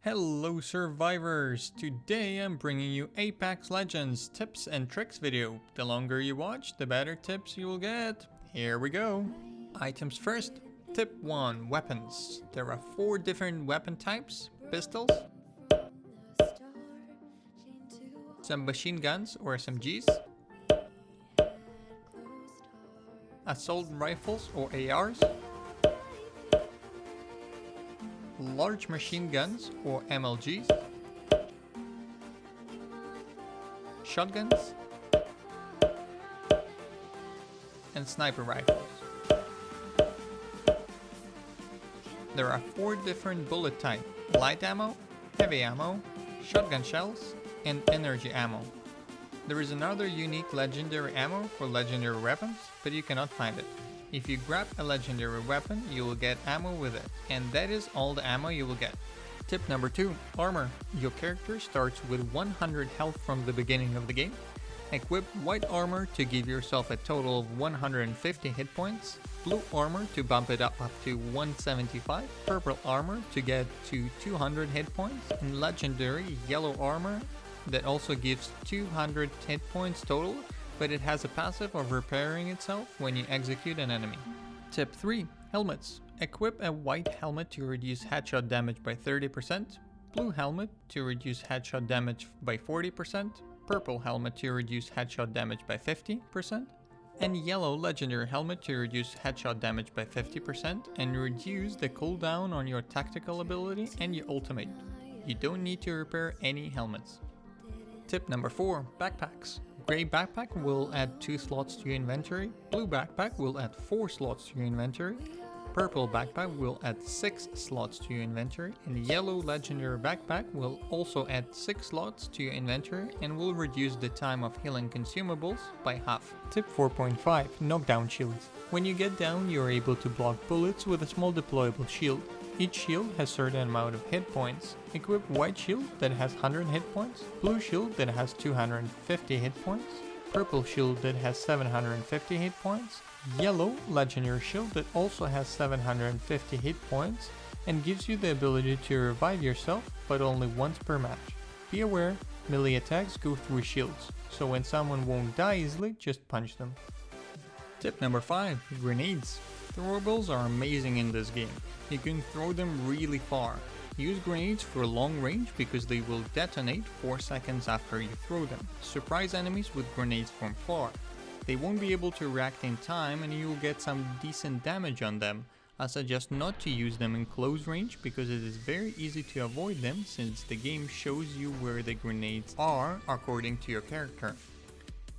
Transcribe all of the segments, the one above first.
Hello survivors! Today I'm bringing you Apex Legends tips and tricks video. The longer you watch, the better tips you will get. Here we go! Items first. Tip 1. Weapons. There are 4 different weapon types. Pistols, some machine guns or SMGs, assault rifles or ARs, large machine guns or MLGs, shotguns, and sniper rifles. There are 4 different bullet types: light ammo, heavy ammo, shotgun shells, and energy ammo. There is another unique legendary ammo for legendary weapons, but you cannot find it. If you grab a legendary weapon, you will get ammo with it, and that is all the ammo you will get. Tip number 2. Armor. Your character starts with 100 health from the beginning of the game. Equip white armor to give yourself a total of 150 hit points, blue armor to bump it up to 175, purple armor to get to 200 hit points, and legendary yellow armor that also gives 200 hit points total, but it has a passive of repairing itself when you execute an enemy. Tip 3. Helmets. Equip a white helmet to reduce headshot damage by 30%, blue helmet to reduce headshot damage by 40%, purple helmet to reduce headshot damage by 50%, and yellow legendary helmet to reduce headshot damage by 50% and reduce the cooldown on your tactical ability and your ultimate. You don't need to repair any helmets. Tip number 4. Backpacks. Grey backpack will add 2 slots to your inventory, blue backpack will add 4 slots to your inventory, purple backpack will add 6 slots to your inventory, and yellow legendary backpack will also add 6 slots to your inventory and will reduce the time of healing consumables by half. Tip 4.5. Knockdown shields. When you get down, you are able to block bullets with a small deployable shield. Each shield has a certain amount of hit points. Equip white shield that has 100 hit points, blue shield that has 250 hit points, purple shield that has 750 hit points, yellow legendary shield that also has 750 hit points and gives you the ability to revive yourself, but only once per match. Be aware, melee attacks go through shields, so when someone won't die easily, just punch them. Tip number 5. Grenades. Throwables are amazing in this game. You can throw them really far. Use grenades for long range because they will detonate 4 seconds after you throw them. Surprise enemies with grenades from far. They won't be able to react in time and you will get some decent damage on them. I suggest not to use them in close range because it is very easy to avoid them since the game shows you where the grenades are according to your character.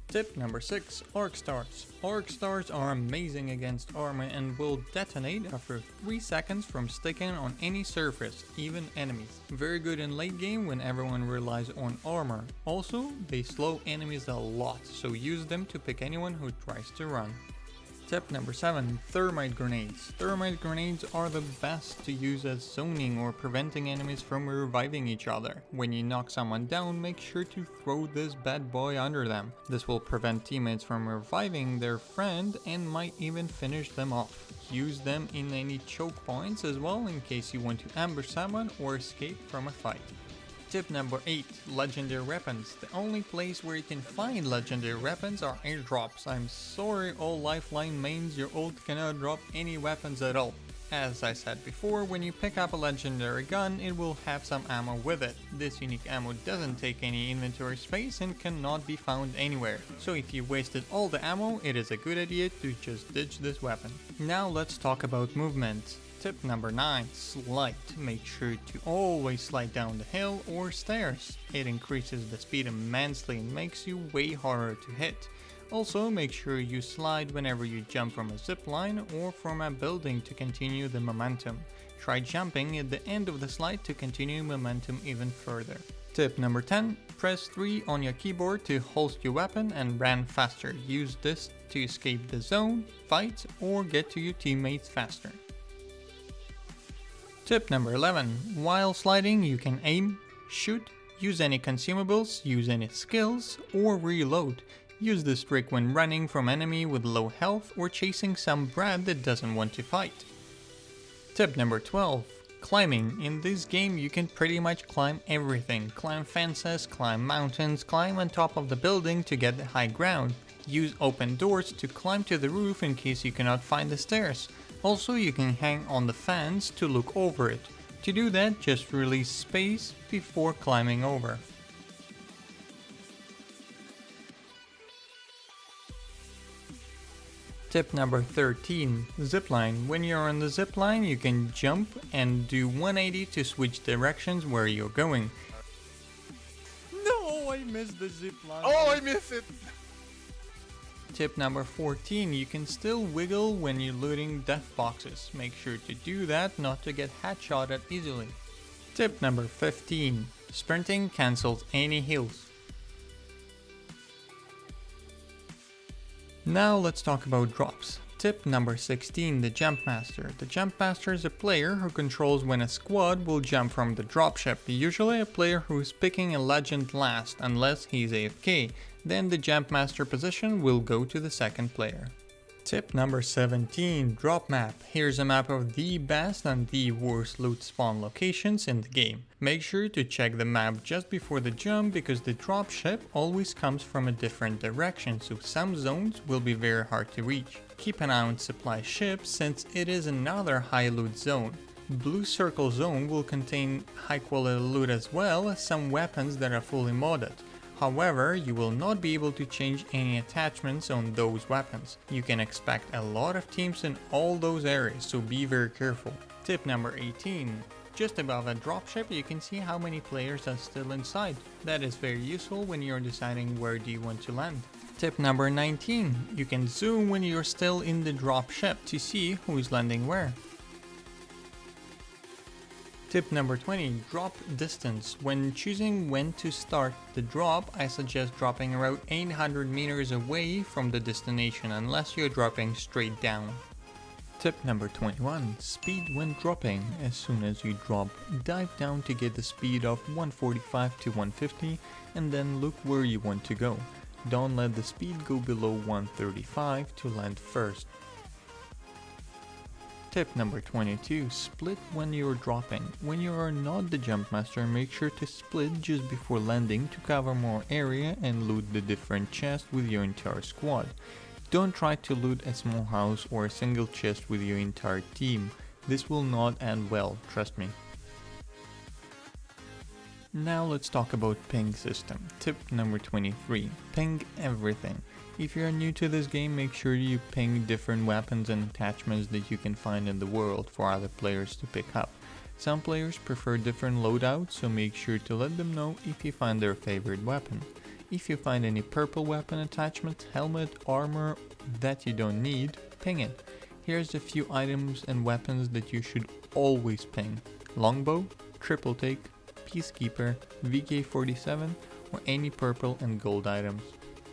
Tip number 6. Arc Stars. Arc Stars are amazing against armor and will detonate after 3 seconds from sticking on any surface, even enemies. Very good in late game when everyone relies on armor. Also, they slow enemies a lot, so use them to pick anyone who tries to run. Tip number 7. Thermite grenades. Thermite grenades are the best to use as zoning or preventing enemies from reviving each other. When you knock someone down, make sure to throw this bad boy under them. This will prevent teammates from reviving their friend and might even finish them off. Use them in any choke points as well in case you want to ambush someone or escape from a fight. Tip number 8. Legendary weapons. The only place where you can find legendary weapons are airdrops. I'm sorry all Lifeline mains, your ult cannot drop any weapons at all. As I said before, when you pick up a legendary gun, it will have some ammo with it. This unique ammo doesn't take any inventory space and cannot be found anywhere. So if you wasted all the ammo, it is a good idea to just ditch this weapon. Now let's talk about movement. Tip number 9. Slide. Make sure to always slide down the hill or stairs. It increases the speed immensely and makes you way harder to hit. Also, make sure you slide whenever you jump from a zip line or from a building to continue the momentum. Try jumping at the end of the slide to continue momentum even further. Tip number 10. Press 3 on your keyboard to hold your weapon and run faster. Use this to escape the zone, fight, or get to your teammates faster. Tip number 11. While sliding, you can aim, shoot, use any consumables, use any skills, or reload. Use this trick when running from enemy with low health or chasing some brat that doesn't want to fight. Tip number 12. Climbing. In this game you can pretty much climb everything. Climb fences, climb mountains, climb on top of the building to get the high ground. Use open doors to climb to the roof in case you cannot find the stairs. Also, you can hang on the fence to look over it. To do that, just release space before climbing over. Tip number 13. Zipline. When you're on the zipline, you can jump and do 180 to switch directions where you're going. No, I missed the zipline. Oh, I missed it! Tip number 14. You can still wiggle when you're looting death boxes. Make sure to do that not to get headshotted easily. Tip number 15. Sprinting cancels any heals. Now let's talk about drops. Tip number 16. The Jump Master. The Jump Master is a player who controls when a squad will jump from the dropship. Usually a player who is picking a legend last unless he's AFK. Then the Jump Master position will go to the second player. Tip number 17. Drop map. Here's a map of the best and the worst loot spawn locations in the game. Make sure to check the map just before the jump because the dropship always comes from a different direction, so some zones will be very hard to reach. Keep an eye on supply ships since it is another high loot zone. Blue circle zone will contain high quality loot as well as some weapons that are fully modded. However, you will not be able to change any attachments on those weapons. You can expect a lot of teams in all those areas, so be very careful. Tip number 18. Just above a dropship you can see how many players are still inside. That is very useful when you're deciding where do you want to land. Tip number 19. You can zoom when you're still in the dropship to see who is landing where. Tip number 20. Drop distance. When choosing when to start the drop, I suggest dropping around 800 meters away from the destination unless you're dropping straight down. Tip number 21. Speed when dropping. As soon as you drop, dive down to get the speed of 145 to 150 and then look where you want to go. Don't let the speed go below 135 to land first. Tip number 22. Split when you're dropping. When you are not the Jump Master, make sure to split just before landing to cover more area and loot the different chests with your entire squad. Don't try to loot a small house or a single chest with your entire team. This will not end well, trust me. Now let's talk about ping system. Tip number 23. Ping everything. If you are new to this game, make sure you ping different weapons and attachments that you can find in the world for other players to pick up. Some players prefer different loadouts, so make sure to let them know if you find their favorite weapon. If you find any purple weapon attachment, helmet, armor that you don't need, ping it. Here's a few items and weapons that you should always ping. Longbow, triple take, peacekeeper, VK47 or any purple and gold items.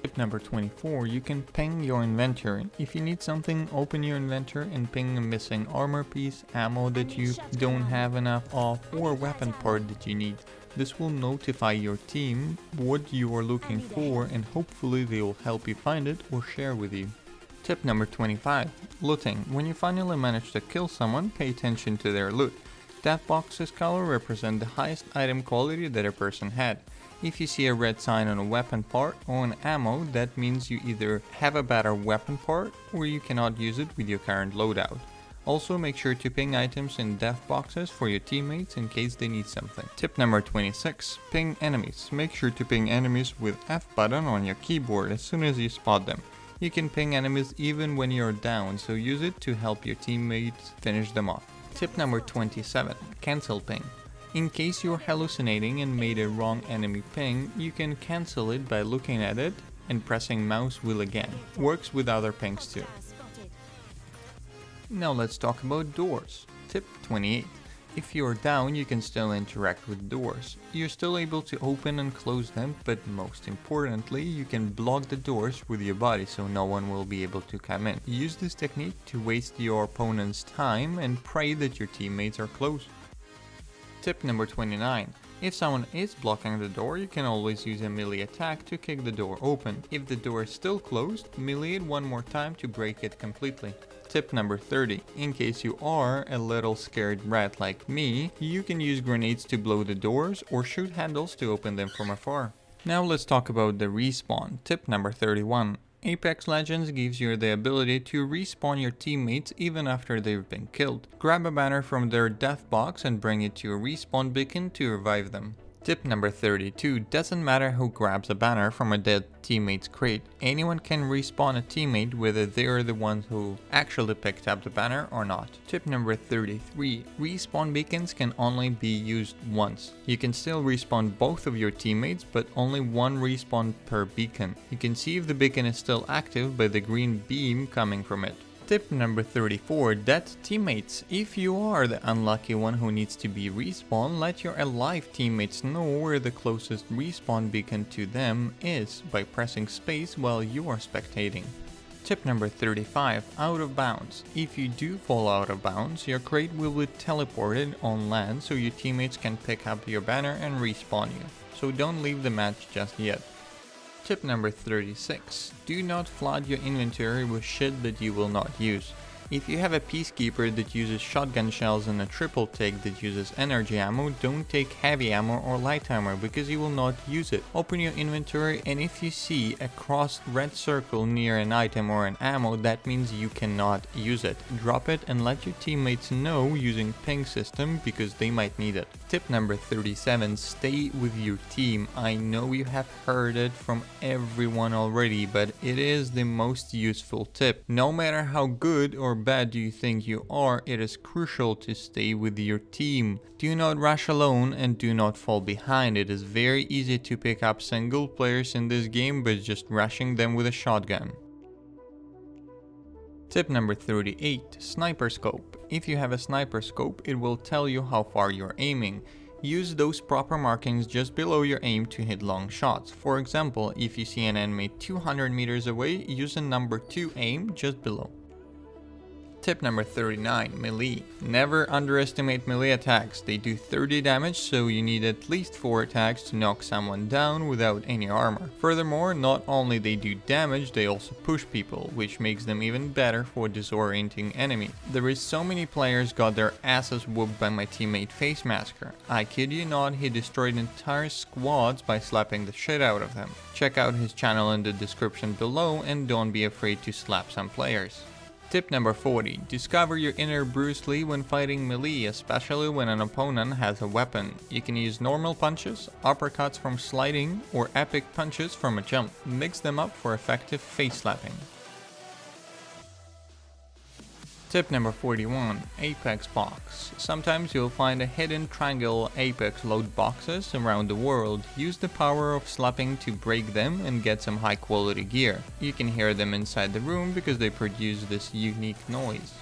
Tip number 24. You can ping your inventory. If you need something, open your inventory and ping a missing armor piece, ammo that you don't have enough of, or a weapon part that you need. This will notify your team what you are looking for and hopefully they will help you find it or share with you. Tip number 25. Looting. When you finally manage to kill someone, pay attention to their loot. Death box's color represent the highest item quality that a person had. If you see a red sign on a weapon part or an ammo, that means you either have a better weapon part or you cannot use it with your current loadout. Also make sure to ping items in death boxes for your teammates in case they need something. Tip number 26. Ping enemies. Make sure to ping enemies with F button on your keyboard as soon as you spot them. You can ping enemies even when you're down, so use it to help your teammates finish them off. Tip number 27. Cancel ping. In case you're hallucinating and made a wrong enemy ping, you can cancel it by looking at it and pressing mouse wheel again. Works with other pings too. Now let's talk about doors. Tip 28. If you're down, you can still interact with doors. You're still able to open and close them, but most importantly, you can block the doors with your body so no one will be able to come in. Use this technique to waste your opponent's time and pray that your teammates are close. Tip number 29. If someone is blocking the door, you can always use a melee attack to kick the door open. If the door is still closed, melee it one more time to break it completely. Tip number 30. In case you are a little scared rat like me, you can use grenades to blow the doors or shoot handles to open them from afar. Now let's talk about the respawn. Tip number 31. Apex Legends gives you the ability to respawn your teammates even after they've been killed. Grab a banner from their death box and bring it to your respawn beacon to revive them. Tip number 32. Doesn't matter who grabs a banner from a dead teammate's crate. Anyone can respawn a teammate whether they are the ones who actually picked up the banner or not. Tip number 33. Respawn beacons can only be used once. You can still respawn both of your teammates, but only one respawn per beacon. You can see if the beacon is still active by the green beam coming from it. Tip number 34. Dead teammates. If you are the unlucky one who needs to be respawned, let your alive teammates know where the closest respawn beacon to them is by pressing space while you are spectating. Tip number 35. Out of bounds. If you do fall out of bounds, your crate will be teleported on land so your teammates can pick up your banner and respawn you. So don't leave the match just yet. Tip number 36. Do not flood your inventory with shit that you will not use. If you have a Peacekeeper that uses shotgun shells and a triple take that uses energy ammo, don't take heavy ammo or light ammo because you will not use it. Open your inventory, and if you see a crossed red circle near an item or an ammo, that means you cannot use it. Drop it and let your teammates know using ping system because they might need it. Tip number 37. Stay with your team. I know you have heard it from everyone already, but it is the most useful tip. No matter how good or bad you think you are, it is crucial to stay with your team. Do not rush alone and do not fall behind. It is very easy to pick up single players in this game by just rushing them with a shotgun. Tip number 38. Sniper scope. If you have a sniper scope, it will tell you how far you're aiming. Use those proper markings just below your aim to hit long shots. For example, if you see an enemy 200 meters away, use a number 2 aim just below. Tip number 39. Melee. Never underestimate melee attacks. They do 30 damage, so you need at least 4 attacks to knock someone down without any armor. Furthermore, not only they do damage, they also push people, which makes them even better for disorienting enemies. There is so many players got their asses whooped by my teammate Face Masker. I kid you not, he destroyed entire squads by slapping the shit out of them. Check out his channel in the description below and don't be afraid to slap some players. Tip number 40. Discover your inner Bruce Lee when fighting melee, especially when an opponent has a weapon. You can use normal punches, uppercuts from sliding, or epic punches from a jump. Mix them up for effective face slapping. Tip number 41. Apex box. Sometimes you'll find a hidden triangle Apex loot boxes around the world. Use the power of slapping to break them and get some high quality gear. You can hear them inside the room because they produce this unique noise.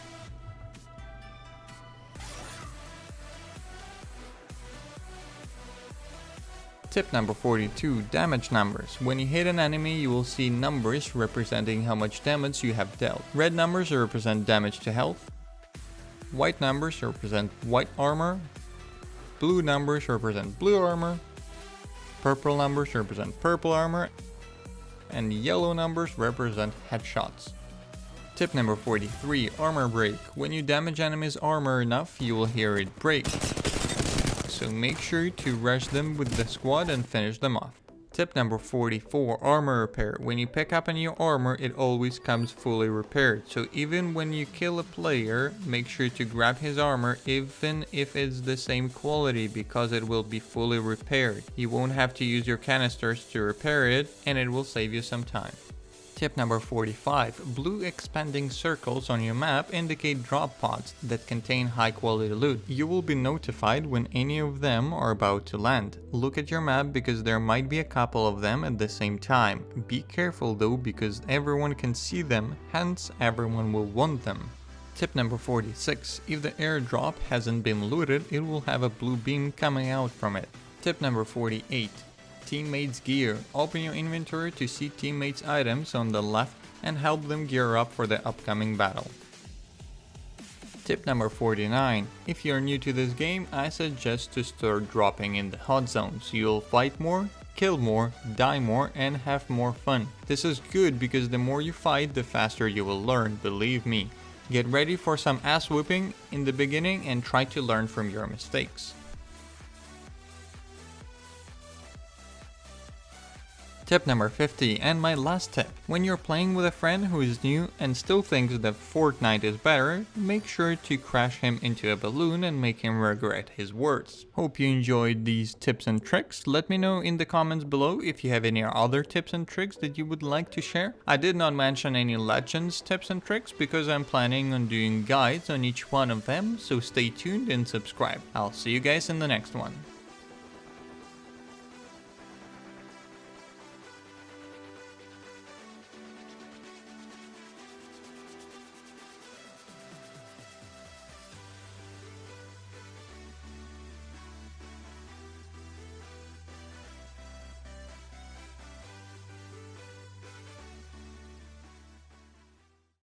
Tip number 42. Damage numbers. When you hit an enemy, you will see numbers representing how much damage you have dealt. Red numbers represent damage to health. White numbers represent white armor. Blue numbers represent blue armor. Purple numbers represent purple armor. And yellow numbers represent headshots. Tip number 43. Armor break. When you damage enemies' armor enough, you will hear it break. So make sure to rush them with the squad and finish them off. Tip number 44. Armor repair. When you pick up a new armor, it always comes fully repaired. So even when you kill a player, make sure to grab his armor even if it's the same quality because it will be fully repaired. You won't have to use your canisters to repair it and it will save you some time. Tip number 45. Blue expanding circles on your map indicate drop pods that contain high quality loot. You will be notified when any of them are about to land. Look at your map because there might be a couple of them at the same time. Be careful though because everyone can see them, hence everyone will want them. Tip number 46. If the airdrop hasn't been looted, it will have a blue beam coming out from it. Tip number 48. Teammates gear. Open your inventory to see teammates items on the left and help them gear up for the upcoming battle. Tip number 49. If you're new to this game, I suggest to start dropping in the hot zones. You'll fight more, kill more, die more, and have more fun. This is good because the more you fight, the faster you will learn, believe me. Get ready for some ass whooping in the beginning and try to learn from your mistakes. Tip number 50, and my last tip. When you're playing with a friend who is new and still thinks that Fortnite is better, make sure to crash him into a balloon and make him regret his words. Hope you enjoyed these tips and tricks. Let me know in the comments below if you have any other tips and tricks that you would like to share. I did not mention any Legends tips and tricks because I'm planning on doing guides on each one of them, so stay tuned and subscribe. I'll see you guys in the next one.